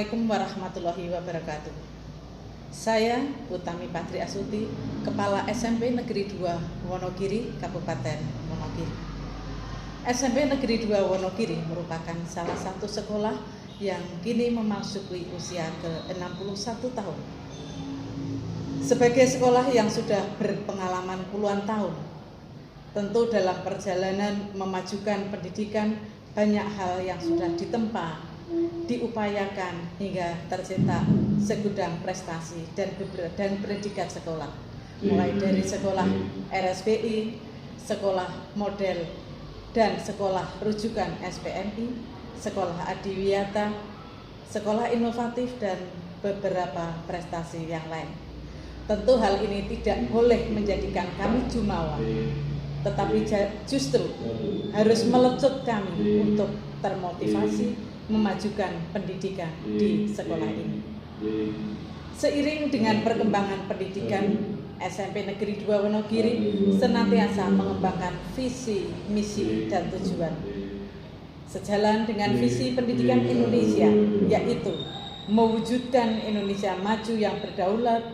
Assalamualaikum warahmatullahi wabarakatuh. Saya Utami Patri Asuti, Kepala SMP Negeri 2 Wonogiri, Kabupaten Wonogiri. SMP Negeri 2 Wonogiri merupakan salah satu sekolah yang kini memasuki usia ke-61 tahun. Sebagai sekolah yang sudah berpengalaman puluhan tahun, tentu dalam perjalanan memajukan pendidikan banyak hal yang sudah ditempa, diupayakan hingga tercetak segudang prestasi dan predikat sekolah, mulai dari sekolah RSBI, sekolah model dan sekolah rujukan SPMI, sekolah adiwiyata, sekolah inovatif dan beberapa prestasi yang lain. Tentu hal ini tidak boleh menjadikan kami jumawa, tetapi justru harus melecut kami untuk termotivasi memajukan pendidikan di sekolah ini. Seiring dengan perkembangan pendidikan, SMP Negeri 2 Wonogiri senantiasa mengembangkan visi, misi, dan tujuan. Sejalan dengan visi pendidikan Indonesia, yaitu mewujudkan Indonesia maju yang berdaulat,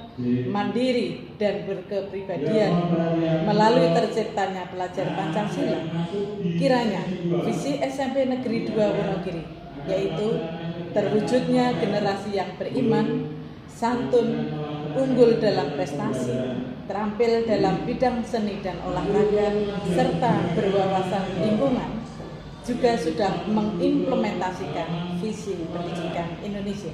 mandiri, dan berkepribadian melalui terciptanya pelajar Pancasila. Kiranya visi SMP Negeri 2 Wonogiri, yaitu terwujudnya generasi yang beriman, santun, unggul dalam prestasi, terampil dalam bidang seni dan olahraga, serta berwawasan lingkungan, juga sudah mengimplementasikan visi pendidikan Indonesia.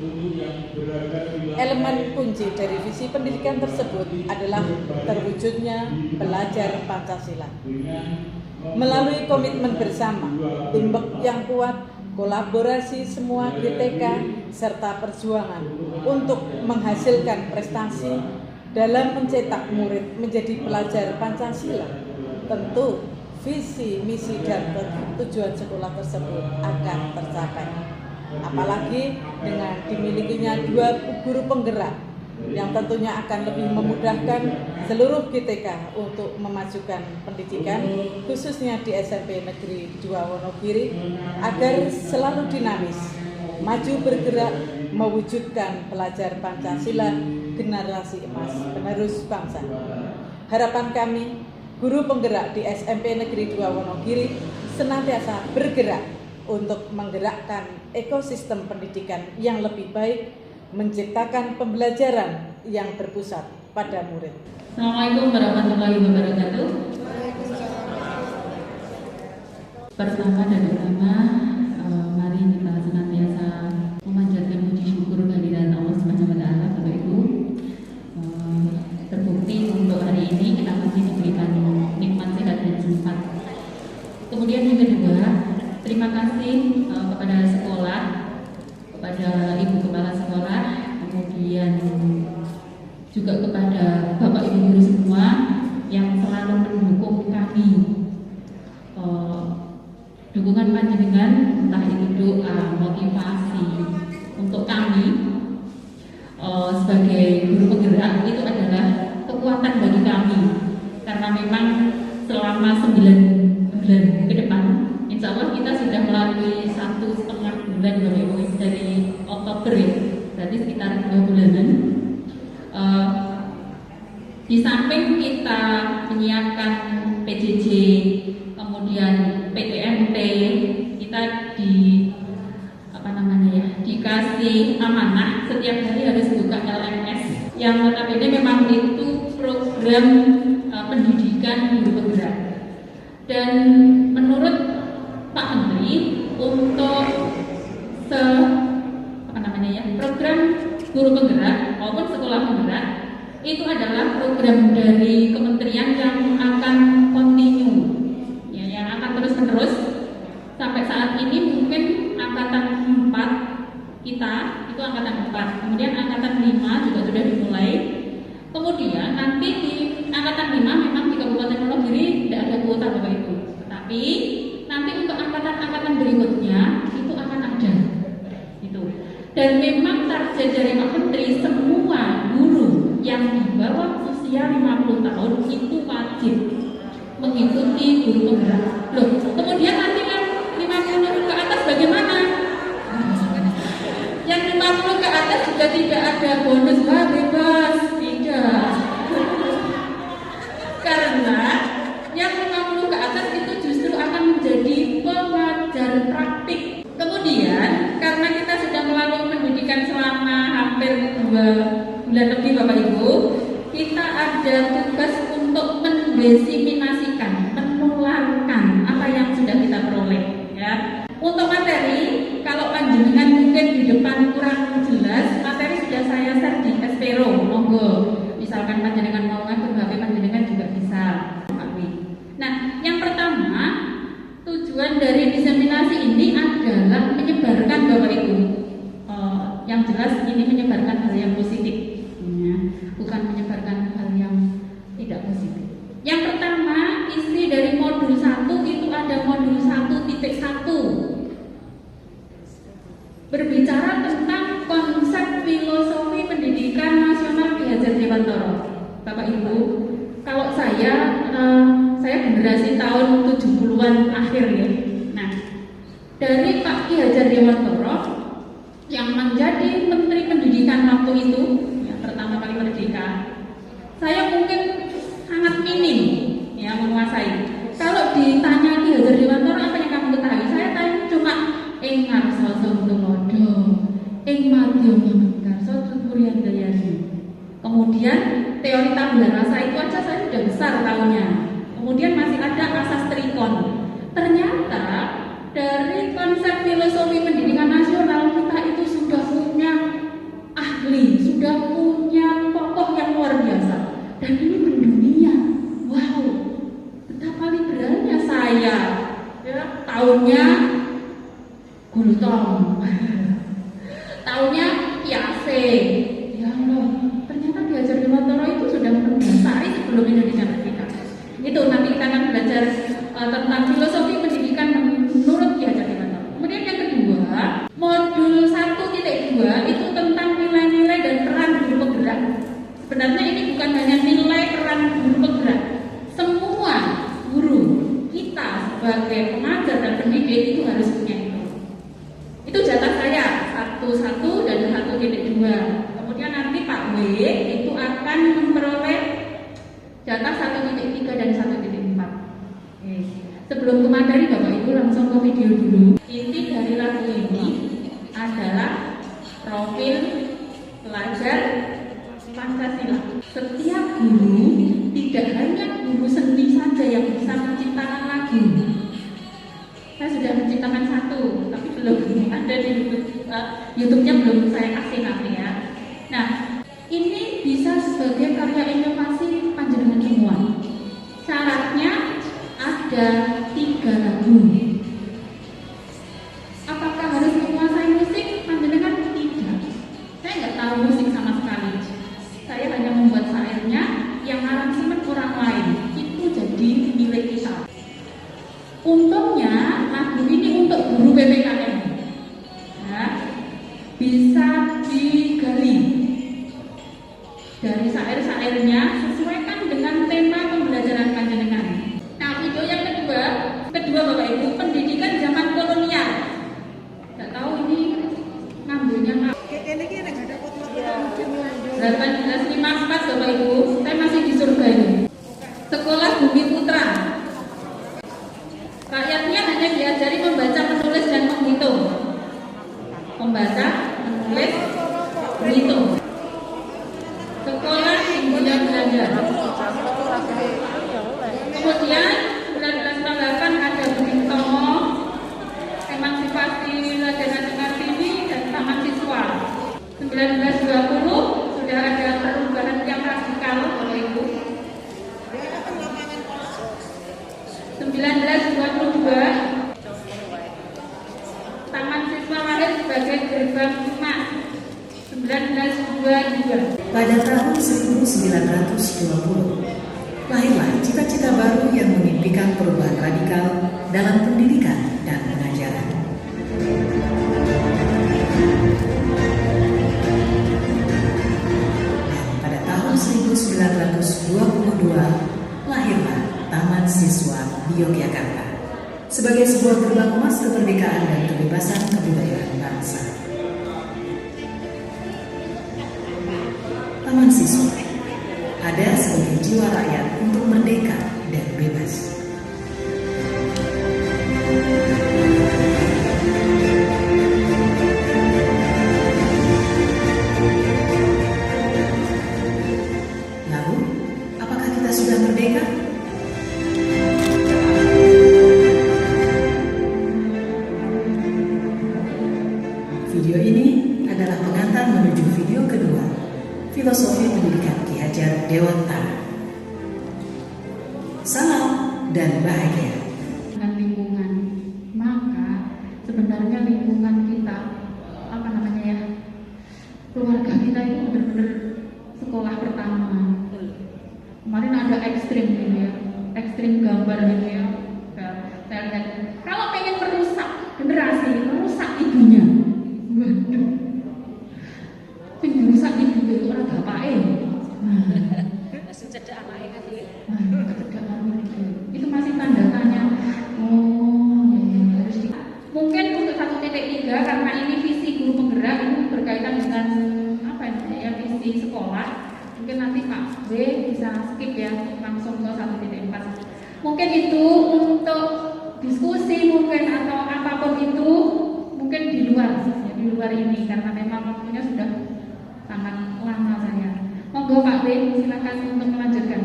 Elemen kunci dari visi pendidikan tersebut adalah terwujudnya pelajar Pancasila. Melalui komitmen bersama, timbek yang kuat, kolaborasi semua GTK, serta perjuangan untuk menghasilkan prestasi dalam mencetak murid menjadi pelajar Pancasila, tentu visi, misi, dan tujuan sekolah tersebut akan tercapai. Apalagi dengan dimilikinya 2 guru penggerak yang tentunya akan lebih memudahkan seluruh GTK untuk memajukan pendidikan, khususnya di SMP Negeri 2 Wonogiri, agar selalu dinamis, maju bergerak, mewujudkan pelajar Pancasila, generasi emas penerus bangsa. Harapan kami, guru penggerak di SMP Negeri 2 Wonogiri senantiasa bergerak untuk menggerakkan ekosistem pendidikan yang lebih baik, menciptakan pembelajaran yang berpusat pada murid. Assalamualaikum warahmatullahi wabarakatuh. Pertama dan utama, mari kita senantiasa memanjatkan puji syukur kehadirat Allah Subhanahu wa taala. Bapak Ibu, terbukti untuk hari ini kita masih diberikan nikmat sehat dan sempat. Kemudian yang kedua, terima kasih kepada sekolah, kepada Ibu Kepala Sekolah, kemudian juga kepada Bapak Ibu guru semua yang selalu mendukung kami. Dukungan panjenengan, entah itu doa, motivasi untuk kami sebagai guru penggerak, itu adalah kekuatan bagi kami, karena memang selama 9 bulan ke depan, insya Allah kita sudah melalui 1,5 bulan dari Oktober, berarti sekitar 2 bulanan. Di samping kita menyiapkan PJJ, kemudian PTMT, kita dikasih amanah setiap hari harus buka LMS, yang notabene memang itu program pendidikan guru penggerak. Dan menurut Pak Menteri, untuk program guru penggerak maupun sekolah penggerak itu adalah program dari kementerian yang akan continue, ya, yang akan terus-menerus sampai saat ini. Mungkin angkatan 4 kita itu angkatan 4, kemudian angkatan 5 juga sudah dimulai. Kemudian nanti di angkatan 5 memang di Kabupaten Wonogiri tidak ada kuota Bapak Ibu, tetapi nanti untuk angkatan-angkatan berikutnya itu akan ada itu. Dan memang target dari Pak Menteri, semua guru yang di bawah usia 50 tahun itu wajib mengikuti guru penggerak. Loh, kemudian nanti kan 50 ke atas bagaimana? Yang 50 tidak ada bonus bebas, tidak. Karena yang 50 ke atas itu justru akan menjadi pengajar praktik. Kemudian karena kita sudah melalui pendidikan selama hampir 2 bulan lebih Bapak Ibu, kita ada tugas untuk mendesiminasikan, menularkan apa yang sudah kita peroleh, ya. Untuk materi, kalau panjenengan mungkin di depan kurang jelas, materi sudah saya share di Espero, monggo. Misalkan panjenengan mau ngatur HP panjenengan juga bisa. Nah, yang pertama, tujuan dari diseminasi ini adalah menyebarkan Bapak Ibu. Yang jelas ini menyebarkan hal yang positif, ya, bukan menyebarkan hal yang tidak positif. Yang pertama, isi dari modul 1 itu ada modul 1.1, berbicara tentang konsep filosofi pendidikan nasional Ki Hajar Dewantara. Bapak Ibu, kalau saya generasi tahun 70-an akhir ya. Nah, dari Pak Ki Hajar Dewantara yang menjadi Menteri Pendidikan waktu itu, ya, pertama kali merdeka, saya mungkin sangat minim ya menguasai. Kalau ditanya Ki Hajar Dewantara apa yang kamu ketahui, saya tanya cuma ing ngarsa tulodo, ing madya mangarsa tuturian dayani. Kemudian teori tabula rasa itu aja saya sudah besar tahunya. Kemudian masih ada asas trikon. Ternyata dari konsep filosofi pendidikan nasional kita itu sudah punya ahli, sudah punya tokoh yang luar biasa. Dan ini mendunia. Wow, betapa liberalnya saya. Ya, tahunnya Gultom, tahunnya Kiase. Ya Allah, ternyata Ki Hajar Dewantara itu sudah mendasari sebelum Indonesia merdeka. Itu nanti kita akan belajar tentang filosofi pendidikan menurut Ki Hajar Dewantara. Kemudian yang kedua, modul 1.2 itu tentang nilai-nilai dan peran guru penggerak. Sebenarnya ini bukan hanya nilai peran guru penggerak. Semua guru kita sebagai pengajar dan pendidik itu harus punya itu. Itu jatah saya 1.1 dan 1.2. Kemudian nanti Pak W itu akan memperoleh jatah 1.3 dan 1.4. Sebelum ke materi Bapak Ibu langsung ke video dulu. Inti dari lagu ini adalah profil pelajar Pancasila. Setiap guru, tidak hanya guru seni saja yang bisa menciptakan lagu. Saya sudah menciptakan satu, tapi belum ada di YouTube-nya belum saya kasih nanti ya. Nah, ini bisa sebagai karya inovasi panjenengan semua. Syaratnya ada 3 lagu. Apakah harus menguasai musik? Panjenengan tidak. Saya nggak tahu musik sama sekali. Saya hanya membuat syairnya, yang aransemen orang lain. Itu jadi milik kita. Untungnya lagu ini untuk guru PPKN, ya, bisa digali dari syair-syairnya, sesuaikan dengan tema pembelajaran panjenengan. Nah, video yang kedua Bapak Ibu, pendidikan zaman kolonial. Nggak tahu ini ngambilnya 1854 Bapak Ibu, saya masih di surga ini. Sekolah Bumi Putra. Rakyatnya hanya diajari membaca, menulis, dan menghitung. Membaca, menulis, menghitung. Sekolah Hindia Belanda. Kemudian 1998 ada Bumi Utomo, emansipasi Raden Kartini, dan Taman Siswa. 1920 sudah ada perubahan yang radikal oleh Ibu. 1922 Taman Siswa lahir sebagai gerbang emas. 1922 pada tahun 1920 lahirlah cita-cita baru yang memimpikan perubahan radikal dalam pendidikan dan pengajaran. Pada tahun 1922 lahirlah Taman Siswa di Yogyakarta sebagai sebuah gerbang emas kemerdekaan dan kebebasan kebudayaan bangsa. Video ini adalah pengantar menuju video kedua, Filosofi Pendidikan Ki Hajar Dewantara. Salam dan bahagia. Dengan lingkungan, maka sebenarnya lingkungan kita, keluarga kita itu benar-benar sekolah pertama. Kemarin ada ekstrim gitu ya, ekstrim gambar gitu ya. Saya lihat, kalau pengen merusak generasi, merusak ibunya. Waduh, yang merusak ibunya itu orang bapaknya. Langsung cedak anaknya kan ya. Itu masih tanda tanya. Oh, ya, harus di. Mungkin untuk 1.3 karena ini visi guru penggerak itu berkaitan dengan visi sekolah. Mungkin nanti Pak B bisa skip ya, langsung ke 1.4. Mungkin itu untuk diskusi mungkin atau apapun itu mungkin di luar ya, di luar ini karena memang waktunya sudah sangat lama saya. Monggo Pak B silakan untuk melanjutkan.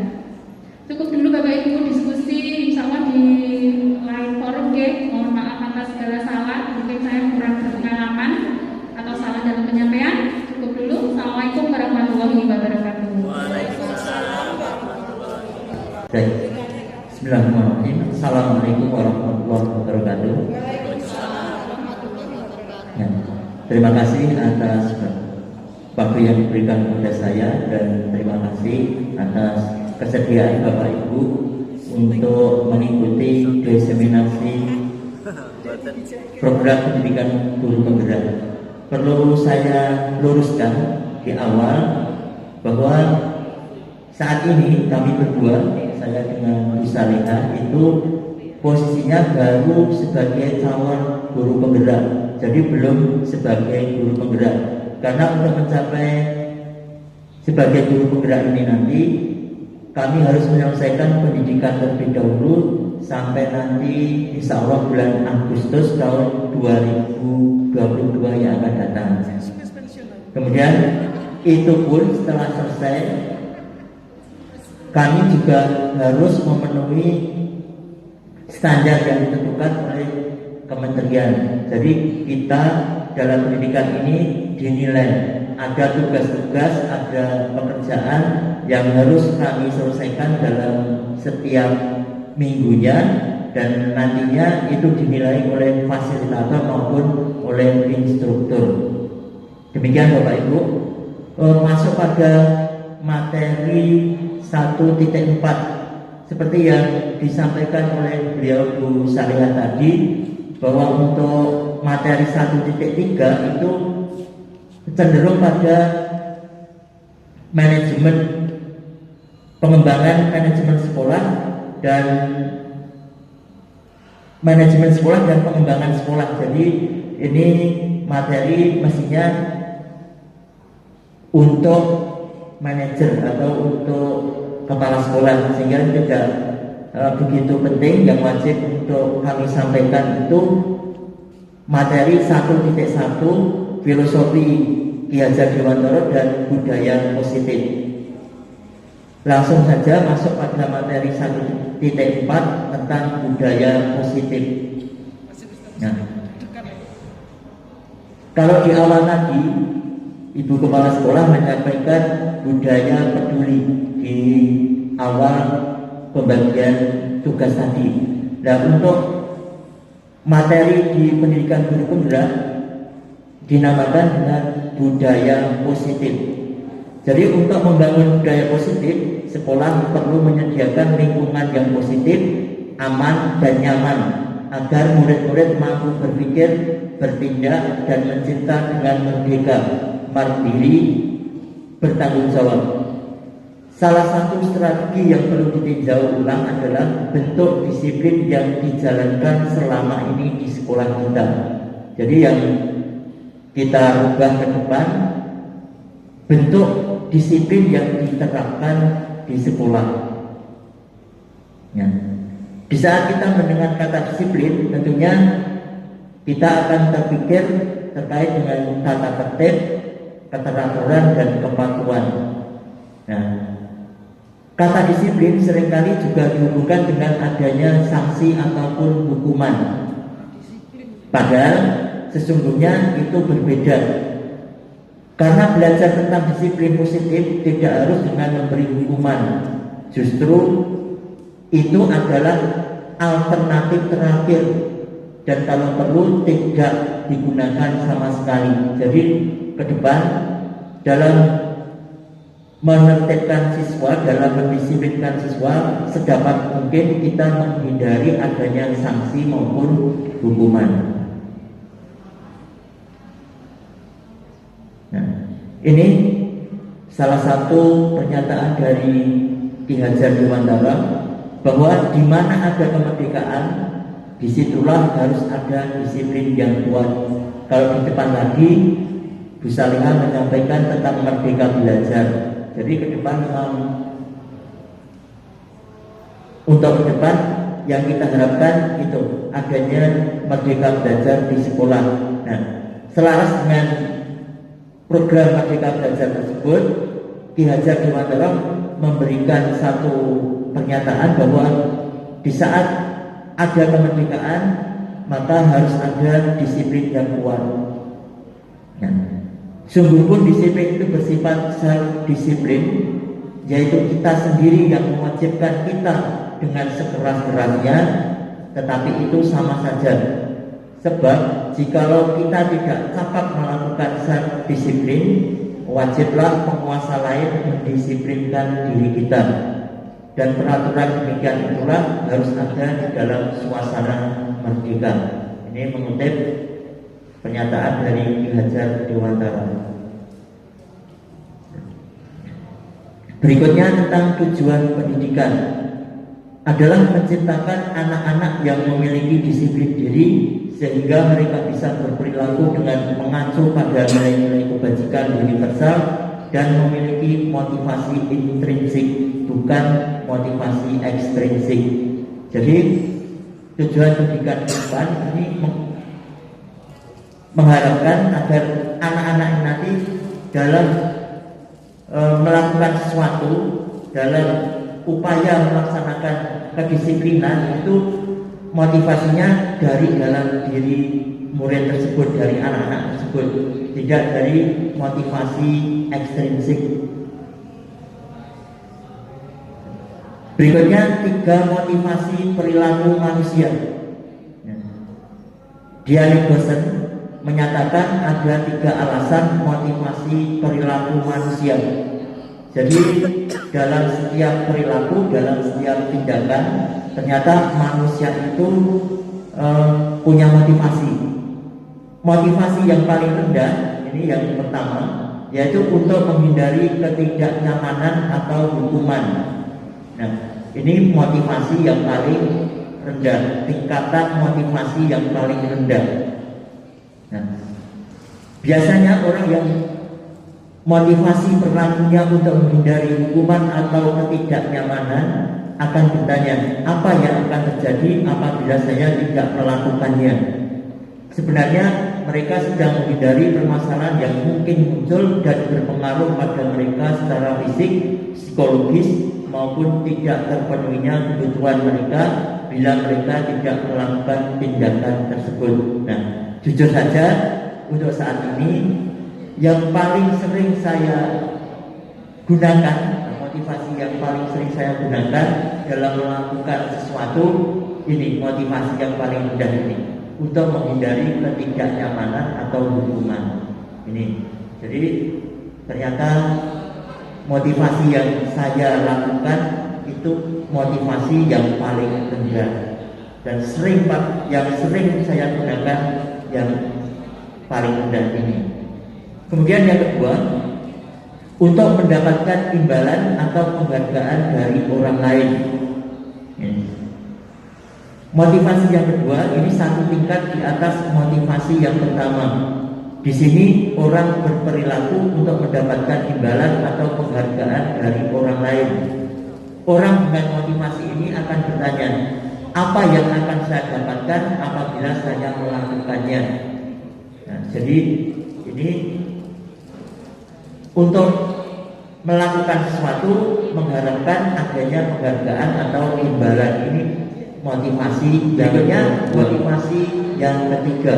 Cukup dulu Bapak Ibu diskusi, insya Allah di lain forum ya. Mohon maaf atas segala salah, mungkin saya kurang berpengalaman atau salah dalam penyampaian. Cukup dulu. Assalamualaikum warahmatullahi wabarakatuh. Waalaikumsalam warahmatullahi wabarakatuh. Baik. Bismillahirrahmanirrahim. Assalamualaikum warahmatullahi wabarakatuh. Ya, terima kasih atas waktu yang diberikan kepada saya dan terima kasih atas kesediaan Bapak Ibu untuk mengikuti diseminasi program pendidikan guru penggerak. Perlu saya luruskan di awal bahwa saat ini kami berdua, saya dengan Bu Salihah itu posisinya baru sebagai calon guru penggerak, jadi belum sebagai guru penggerak. Karena untuk mencapai sebagai guru penggerak ini nanti kami harus menyelesaikan pendidikan terlebih dahulu sampai nanti insya Allah bulan Agustus tahun 2022 yang akan datang. Kemudian itu pun setelah selesai kami juga harus memenuhi standar yang ditentukan oleh kementerian. Jadi kita dalam pendidikan ini dinilai, ada tugas-tugas, ada pekerjaan yang harus kami selesaikan dalam setiap minggunya dan nantinya itu dinilai oleh fasilitator maupun oleh instruktur. Demikian Bapak Ibu. Masuk pada materi 1.4 seperti yang disampaikan oleh beliau Bu Salihah tadi, bahwa untuk materi 1.3 itu cenderung pada manajemen, pengembangan manajemen sekolah dan manajemen sekolah dan pengembangan sekolah. Jadi ini materi mestinya untuk manajer atau untuk kepala sekolah, sehingga tidak begitu penting. Yang wajib untuk kami sampaikan itu materi 1.1 filosofi Ki Hajar Dewantara dan budaya positif. Langsung saja masuk pada materi 1.4 tentang budaya positif. Nah, kalau di awal tadi Ibu Kepala Sekolah menyampaikan budaya peduli di awal pembagian tugas tadi. Nah, untuk materi di pendidikan guru penggerak dinamakan dengan budaya positif. Jadi untuk membangun budaya positif, sekolah perlu menyediakan lingkungan yang positif, aman dan nyaman agar murid-murid mampu berpikir, bertindak dan mencinta dengan merdeka, mandiri, bertanggung jawab. Salah satu strategi yang perlu ditinjau ulang adalah bentuk disiplin yang dijalankan selama ini di sekolah kita. Jadi yang kita ubah ke depan, bentuk disiplin yang diterapkan di sekolah. Ya. Di saat kita mendengar kata disiplin, tentunya kita akan terpikir terkait dengan tata tertib, keteraturan dan kepatuhan. Nah, kata disiplin seringkali juga dihubungkan dengan adanya sanksi ataupun hukuman. Padahal sesungguhnya itu berbeda. Karena belajar tentang disiplin positif tidak harus dengan memberi hukuman. Justru itu adalah alternatif terakhir, dan kalau perlu tidak digunakan sama sekali. Jadi ke depan dalam menertibkan siswa, dalam mendisiplinkan siswa, sedapat mungkin kita menghindari adanya sanksi maupun hukuman. Nah, ini salah satu pernyataan dari Ki Hajar Dewantara, bahwa di mana ada kemerdekaan, disitulah harus ada disiplin yang kuat. Kalau di depan lagi, Bu Salihah menyampaikan tentang merdeka belajar. Jadi ke depan untuk ke depan yang kita harapkan itu adanya merdeka belajar di sekolah. Nah, selaras dengan program merdeka belajar tersebut, Ki Hajar Dewantara memberikan satu pernyataan bahwa di saat ada kemerdekaan maka harus ada disiplin yang kuat. Nah, sungguh pun disiplin itu bersifat self-disiplin, yaitu kita sendiri yang mewajibkan kita dengan sekeras-kerasnya, tetapi itu sama saja. Sebab jikalau kita tidak dapat melakukan self-disiplin, wajiblah penguasa lain mendisiplinkan diri kita. Dan peraturan demikian itulah harus ada di dalam suasana merdeka. Ini mengutip pernyataan dari Ki Hajar Dewantara. Berikutnya tentang tujuan pendidikan adalah menciptakan anak-anak yang memiliki disiplin diri sehingga mereka bisa berperilaku dengan mengacu pada nilai-nilai kebajikan universal dan memiliki motivasi intrinsik, bukan motivasi ekstrinsik. Jadi tujuan pendidikan ke depan ini mengharapkan agar anak-anak nanti dalam melakukan sesuatu, dalam upaya melaksanakan kedisiplinan itu motivasinya dari dalam diri murid tersebut, dari anak-anak tersebut, tidak dari motivasi ekstrinsik. Berikutnya 3 motivasi perilaku manusia. Diane Gossen menyatakan ada 3 alasan motivasi perilaku manusia. Jadi dalam setiap perilaku, dalam setiap tindakan, ternyata manusia itu punya motivasi. Motivasi yang paling rendah, ini yang pertama, yaitu untuk menghindari ketidaknyamanan atau hukuman. Nah, ini motivasi yang paling rendah, tingkatan motivasi yang paling rendah. Nah, biasanya orang yang motivasi perilakunya untuk menghindari hukuman atau ketidaknyamanan akan bertanya, apa yang akan terjadi apabila saya tidak melakukannya? Sebenarnya mereka sedang menghindari permasalahan yang mungkin muncul dan berpengaruh pada mereka secara fisik, psikologis, maupun tidak terpenuhinya kebutuhan mereka bila mereka tidak melakukan tindakan tersebut. Nah, jujur saja untuk saat ini yang paling sering saya gunakan, motivasi yang paling sering saya gunakan dalam melakukan sesuatu, ini motivasi yang paling mudah ini, untuk menghindari ketidaknyamanan atau hukuman. Ini, jadi ternyata motivasi yang saya lakukan itu motivasi yang paling rendah, dan yang sering saya gunakan yang paling rendah ini. Kemudian yang kedua, untuk mendapatkan imbalan atau penghargaan dari orang lain. Motivasi yang kedua ini satu tingkat di atas motivasi yang pertama. Di sini orang berperilaku untuk mendapatkan imbalan atau penghargaan dari orang lain. Orang dengan motivasi ini akan bertanya, apa yang akan saya dapatkan apabila saya melakukannya? Nah, jadi ini untuk melakukan sesuatu mengharapkan adanya penghargaan atau imbalan. Ini motivasi. Berikutnya motivasi yang ketiga,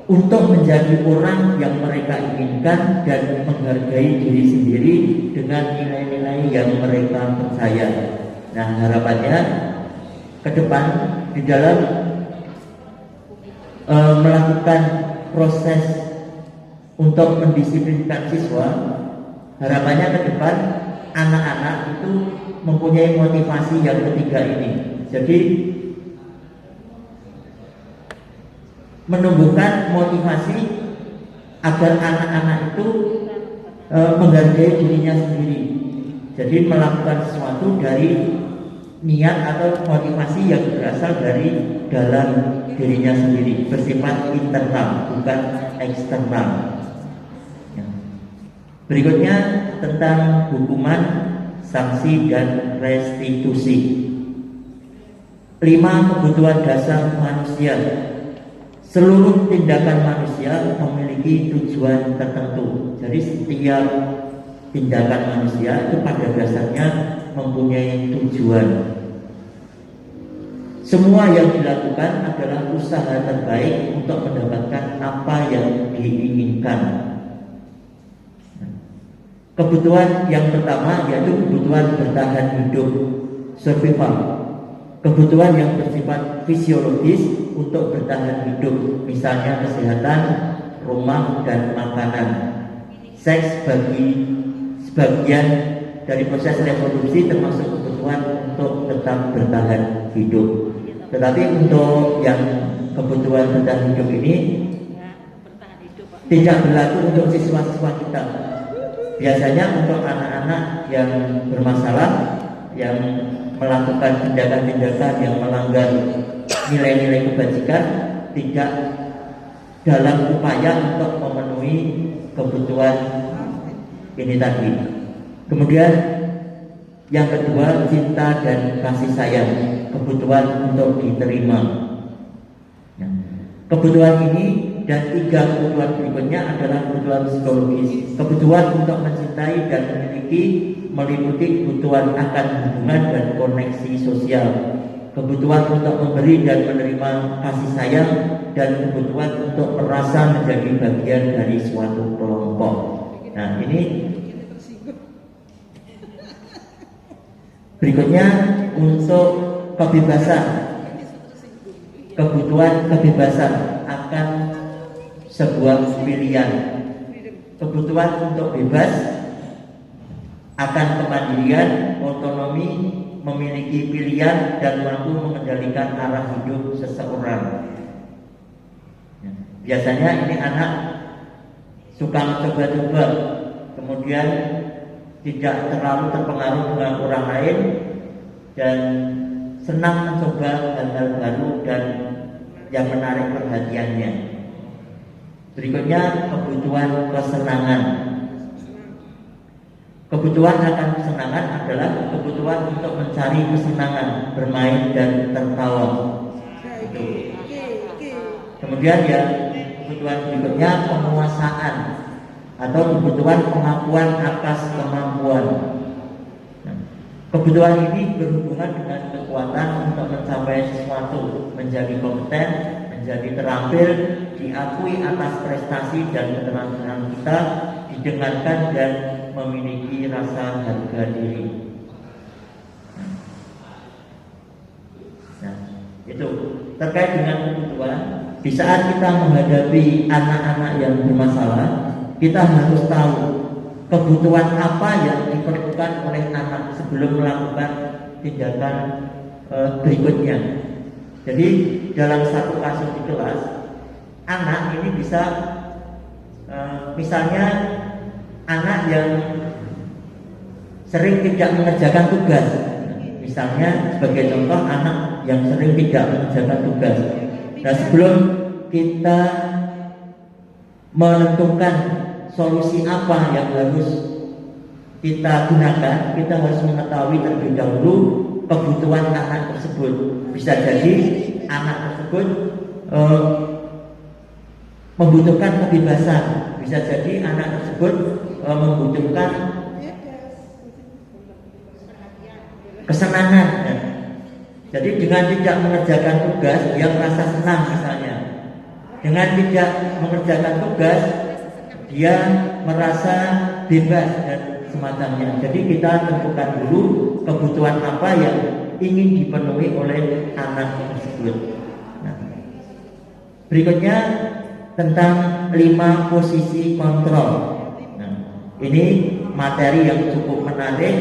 untuk menjadi orang yang mereka inginkan dan menghargai diri sendiri dengan nilai-nilai yang mereka percaya. Nah, harapannya ke depan di dalam melakukan proses untuk mendisiplinkan siswa, harapannya ke depan anak-anak itu mempunyai motivasi yang ketiga ini. Jadi menumbuhkan motivasi agar anak-anak itu menghargai dirinya sendiri. Jadi melakukan sesuatu dari niat atau motivasi yang berasal dari dalam dirinya sendiri, bersifat internal bukan eksternal. Berikutnya tentang hukuman, sanksi, dan restitusi. 5 kebutuhan dasar manusia. Seluruh tindakan manusia memiliki tujuan tertentu. Jadi setiap tindakan manusia itu pada dasarnya mempunyai tujuan. Semua yang dilakukan adalah usaha terbaik untuk mendapatkan apa yang diinginkan. Kebutuhan yang pertama yaitu kebutuhan bertahan hidup, survival. Kebutuhan yang bersifat fisiologis untuk bertahan hidup, misalnya kesehatan, rumah, dan makanan. Seks bagi sebagian dari proses reproduksi termasuk kebutuhan untuk tetap bertahan hidup. Tetapi untuk yang kebutuhan bertahan hidup ini tidak berlaku untuk siswa-siswa kita. Biasanya untuk anak-anak yang bermasalah, yang melakukan tindakan-tindakan yang melanggar nilai-nilai kebajikan, tidak dalam upaya untuk memenuhi kebutuhan ini tadi. Kemudian yang kedua, cinta dan kasih sayang, kebutuhan untuk diterima. Kebutuhan ini dan 3 kebutuhan berikutnya adalah kebutuhan psikologis. Kebutuhan untuk mencintai dan memiliki meliputi kebutuhan akan hubungan dan koneksi sosial, kebutuhan untuk memberi dan menerima kasih sayang, dan kebutuhan untuk merasa menjadi bagian dari suatu kelompok. Nah, ini berikutnya untuk kebebasan, kebutuhan kebebasan akan sebuah pilihan, kebutuhan untuk bebas akan kemandirian, otonomi, memiliki pilihan, dan mampu mengendalikan arah hidup seseorang. Biasanya ini anak suka mencoba-coba, kemudian tidak terlalu terpengaruh dengan orang lain, dan senang mencoba hal-hal baru dan yang menarik perhatiannya. Berikutnya kebutuhan kesenangan. Kebutuhan akan kesenangan adalah kebutuhan untuk mencari kesenangan, bermain dan tertawa. Kemudian ya kebutuhan berikutnya penguasaan atau kebutuhan pengakuan atas kemampuan. Kebutuhan ini berhubungan dengan kekuatan untuk mencapai sesuatu, menjadi kompeten, menjadi terampil, diakui atas prestasi dan keterampilan kita, didengarkan dan memiliki rasa harga diri. Nah, itu terkait dengan kebutuhan. Di saat kita menghadapi anak-anak yang bermasalah, kita harus tahu kebutuhan apa yang diperlukan oleh anak sebelum melakukan tindakan berikutnya. Jadi dalam satu kasus di kelas, anak ini bisa misalnya anak yang sering tidak mengerjakan tugas. Misalnya sebagai contoh, anak yang sering tidak mengerjakan tugas. Nah, sebelum kita menentukan solusi apa yang harus kita gunakan, kita harus mengetahui terlebih dahulu kebutuhan anak tersebut. Bisa jadi anak tersebut membutuhkan kebebasan, bisa jadi anak tersebut membutuhkan kesenangan. Jadi dengan tidak mengerjakan tugas, dia merasa senang misalnya. Dengan tidak mengerjakan tugas, dia merasa bebas dan semacamnya. Jadi kita tentukan dulu kebutuhan apa yang ingin dipenuhi oleh anak tersebut. Nah, berikutnya tentang 5 posisi kontrol. Nah, ini materi yang cukup menarik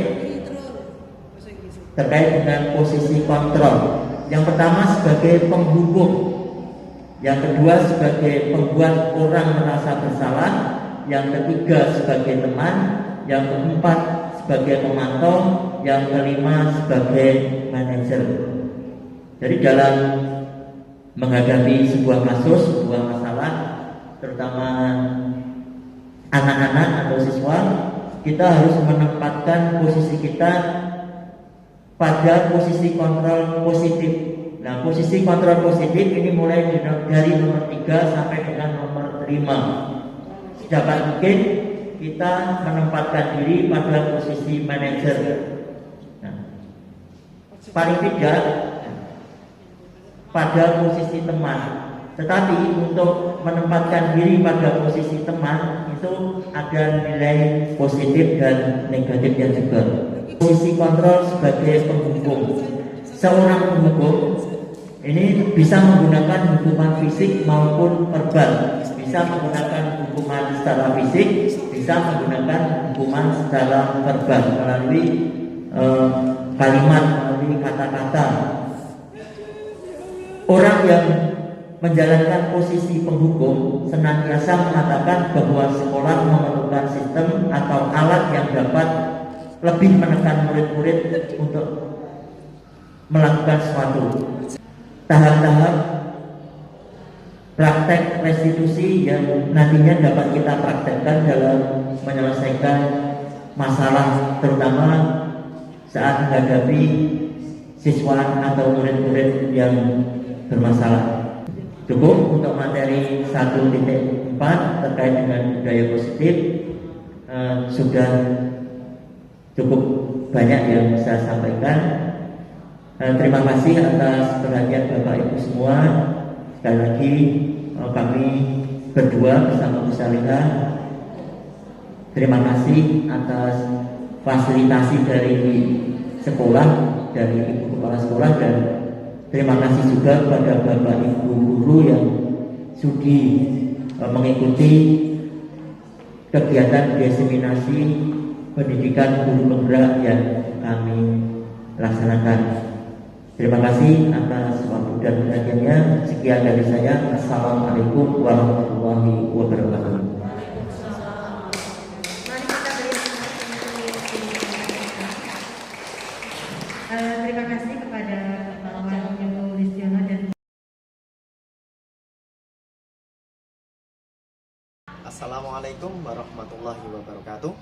terkait dengan posisi kontrol. Yang pertama sebagai penghukum, yang kedua sebagai pembuat orang merasa bersalah, yang ketiga sebagai teman, yang keempat sebagai pemantau, yang kelima sebagai manajer. Jadi dalam menghadapi sebuah kasus, sebuah masalah, terutama anak-anak atau siswa, kita harus menempatkan posisi kita pada posisi kontrol positif. Nah, posisi kontrol positif ini mulai dari nomor 3 sampai dengan nomor 5. Sedapat mungkin kita menempatkan diri pada posisi manajer. Nah, paling tidak pada posisi teman. Tetapi untuk menempatkan diri pada posisi teman itu ada nilai positif dan negatifnya juga. Posisi kontrol sebagai penghukum. Seorang penghukum ini bisa menggunakan hukuman fisik maupun verbal. Bisa menggunakan hukuman secara fisik, bisa menggunakan hukuman secara verbal melalui kalimat, melalui kata-kata. Orang yang menjalankan posisi penghukum senantiasa mengatakan bahwa sekolah memerlukan sistem atau alat yang dapat lebih menekan murid-murid untuk melakukan sesuatu. Tahap-tahap praktek restitusi yang nantinya dapat kita praktekkan dalam menyelesaikan masalah, terutama saat menghadapi siswa atau murid-murid yang bermasalah. Cukup untuk materi 1.4 terkait dengan budaya positif, sudah cukup banyak yang saya sampaikan. Terima kasih atas perhatian Bapak Ibu semua. Sekali lagi kami berdua bersama Bu Salihah, terima kasih atas fasilitasi dari sekolah, dari Ibu Kepala Sekolah, dan terima kasih juga kepada Bapak Ibu guru yang sudi mengikuti kegiatan diseminasi pendidikan guru penggerak yang kami laksanakan. Terima kasih atas waktu dan perhatiannya. Sekian dari saya. Assalamualaikum warahmatullahi wabarakatuh. Terima kasih kepada Bapak Ibu Listiono dan Assalamualaikum warahmatullahi wabarakatuh.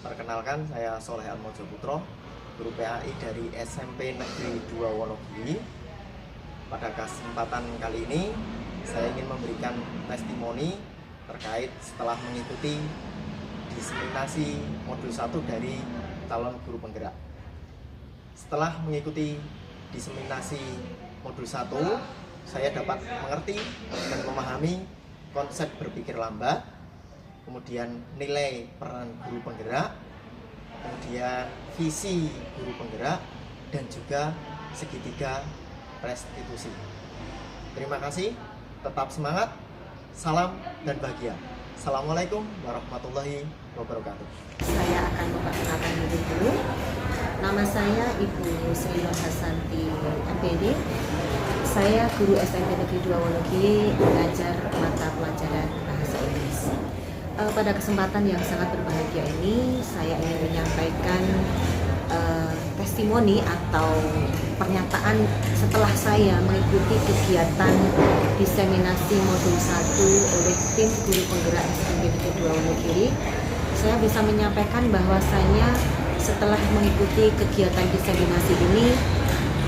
Perkenalkan, saya Soleh Almojo Putro, guru PAI dari SMP Negeri 2 Wonogiri. Pada kesempatan kali ini saya ingin memberikan testimoni terkait setelah mengikuti diseminasi modul 1 dari calon guru penggerak. Setelah mengikuti diseminasi modul 1, saya dapat mengerti dan memahami konsep berpikir lambat, kemudian nilai peran guru penggerak, kemudian visi guru penggerak, dan juga segitiga restitusi. Terima kasih, tetap semangat, salam dan bahagia. Assalamualaikum warahmatullahi wabarakatuh. Saya akan memperkenalkan diri dulu. Nama saya Ibu Sri Nur Hasanti MPD. Saya guru SMP Negeri 2 Wonogiri, mengajar mata pelajaran bahasa Inggris. Pada kesempatan yang sangat berbahagia ini, saya ingin menyampaikan testimoni atau pernyataan setelah saya mengikuti kegiatan diseminasi modul 1 oleh tim guru penggerak SMP Negeri 2 Wonogiri. Saya bisa menyampaikan bahwasanya setelah mengikuti kegiatan diseminasi ini,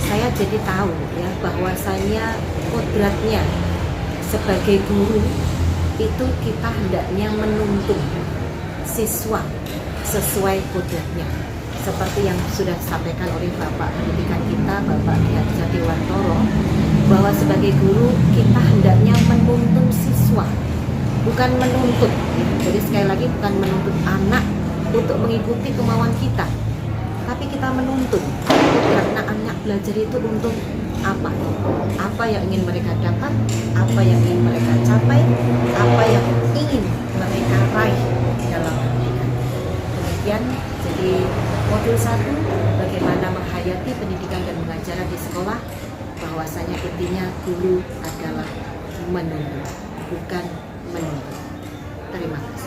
saya jadi tahu ya bahwasanya kodratnya sebagai guru itu kita hendaknya menuntun siswa sesuai kodratnya, seperti yang sudah disampaikan oleh Bapak pendidikan kita, Bapak Ki Haji Dewantoro. bahwa sebagai guru kita hendaknya menuntun siswa, bukan menuntut. Jadi sekali lagi bukan menuntut anak untuk mengikuti kemauan kita, tapi kita menuntut karena anak belajar itu untuk apa? Apa yang ingin mereka dapat, apa yang ingin mereka capai, apa yang ingin mereka raih dalam pendidikan. Demikian, jadi modul 1 bagaimana menghayati pendidikan dan pengajaran di sekolah, bahwasanya intinya guru adalah menuntut, bukan menuntut. Terima kasih.